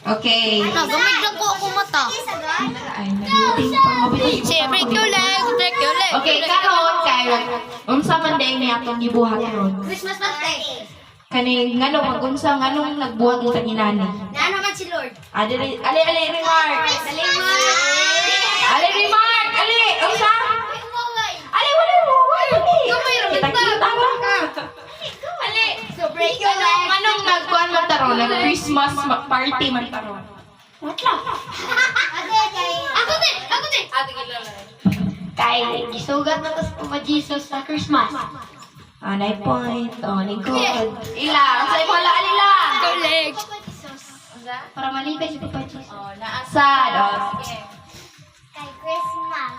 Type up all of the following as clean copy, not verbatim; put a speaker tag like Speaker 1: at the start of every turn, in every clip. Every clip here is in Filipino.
Speaker 1: Okay.
Speaker 2: Gamit lang ko ako mata.
Speaker 1: Ay, naluting pa. Mabilis.
Speaker 2: Sige, break your leg, break your leg.
Speaker 1: Okay, karon kay unsa man day ni atong gibuhat ron.
Speaker 2: Christmas birthday.
Speaker 1: Kani ngano magunsa nganong nagbuhat mo kanina ni?
Speaker 2: Naano man si Lord?
Speaker 1: Ali remark. Ali remark. Ali unsa? Ali wala mo. Kita ba? Ali.
Speaker 2: So break your leg.
Speaker 1: Anong nagkuan man taron? Nag Christmas party man taron.
Speaker 2: Ako din.
Speaker 1: Kay
Speaker 2: Isugat na tas pa Jesus sa Christmas.
Speaker 1: anay point. Oh, ni good. Ila, unsa mo ala alila?
Speaker 2: Your leg.
Speaker 1: Para malipay si Papa Jesus. Oh, naasad. Oh, sige.
Speaker 2: Kay Christmas.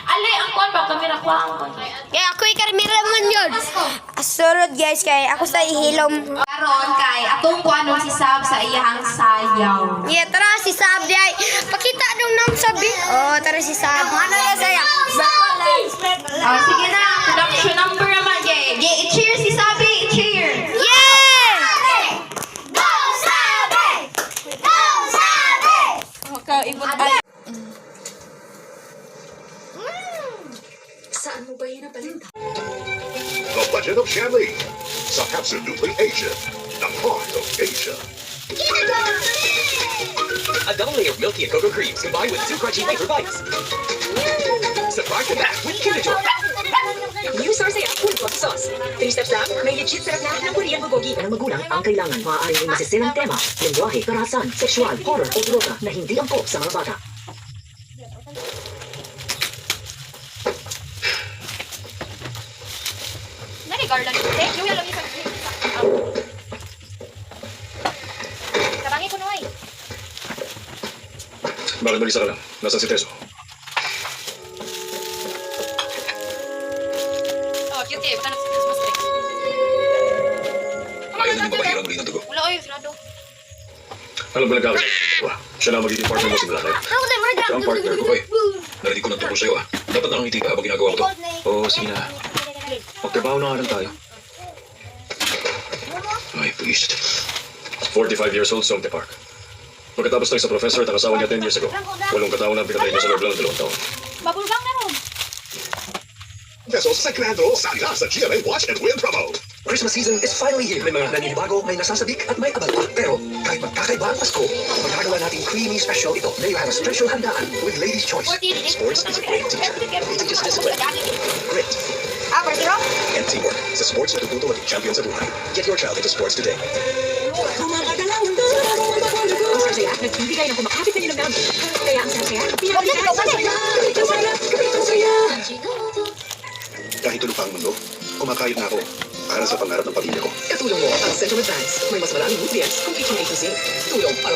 Speaker 1: Ali, ang kuan ba? Kamera ko ang kuan.
Speaker 2: Kaya ako ikarmira man yun. Asurod guys, kay ako sa ihilom.
Speaker 1: Karon kay atong kuanon si Sab sa iyang sayaw.
Speaker 2: Yeah, tara si Sab di ay. Pakita dong nang sabi. Oh, tara si Sab. Ano na saya?
Speaker 1: Oh, sige na. Production number naman. I-cheer si Sabi. I-cheer.
Speaker 2: Yeah! Go Sabi! Go Sabi!
Speaker 3: Saan mo ba yan napalinta?
Speaker 4: The Legend of Shanley. Sa Absolutely Asian. The heart of Asia.
Speaker 5: A double layer of milky and cocoa creams combined with 2 crunchy wafer bites. Surprise the back with Kinder Joy.
Speaker 3: New Sour Saya, full of sauce. 3 steps lang, may legit sarap na ng Korean bulgogi. Ng magulang ang kailangan. Maaaring may masisirang tema, lingwahe, karahasan, sexual, horror o droga na hindi angkop sa mga bata.
Speaker 2: Nani garland ite? Yung lang isa. Kabangi ko noy.
Speaker 4: Bakit malisa ka lang? Nasaan si Teso?
Speaker 2: Oh, cute eh. Baka Christmas tree.
Speaker 4: Ayaw na mapahirang rin ang dugo.
Speaker 2: Wala oy, sarado.
Speaker 4: Alam ba nagkakasya? Siya na magiging partner mo sa Milakay.
Speaker 2: Ako din,
Speaker 4: Siya ang partner ko eh. Narinig ko ng tungkol sa'yo ah. Dapat nakangiti ka habang ginagawa ko to. Oo, sige na. Magtrabaho na nga lang tayo. Ay, please. 45 years old, Songte Park. Pagkatapos tayo sa professor at ang asawa niya 10 years ago. 8 katao na ang pinatay niya sa loob lang ng 2 taon.
Speaker 2: Babulbang na ron.
Speaker 4: Teso sa Secreto, sali sa GMA Watch and Win promo.
Speaker 5: Christmas season is finally here. May mga naninibago, may nasasabik at may abal pa. Pero kahit magkakaiba ang Pasko, magkakagawa nating creamy special ito. There you have a special handaan with Ladies' Choice. Sports is a great teacher. It teaches discipline, grit,
Speaker 2: Ah, pwede ron?
Speaker 5: and teamwork. Sa sports, natututo maging champion sa buhay. Get your child into sports today.
Speaker 3: Ang Sour Saya, nagbibigay ng kumakapit na nilang namin. Kaya ang Sour Saya, pinabigay ang Sour Saya. Kapit ang saya!
Speaker 4: Kahit tulog pa ang mundo, kumakayod na ako para sa pangarap ng pamilya ko.
Speaker 3: Katulong mo ang Central Advance. May mas maraming nutrients kung kitchen A to Z. Tulong para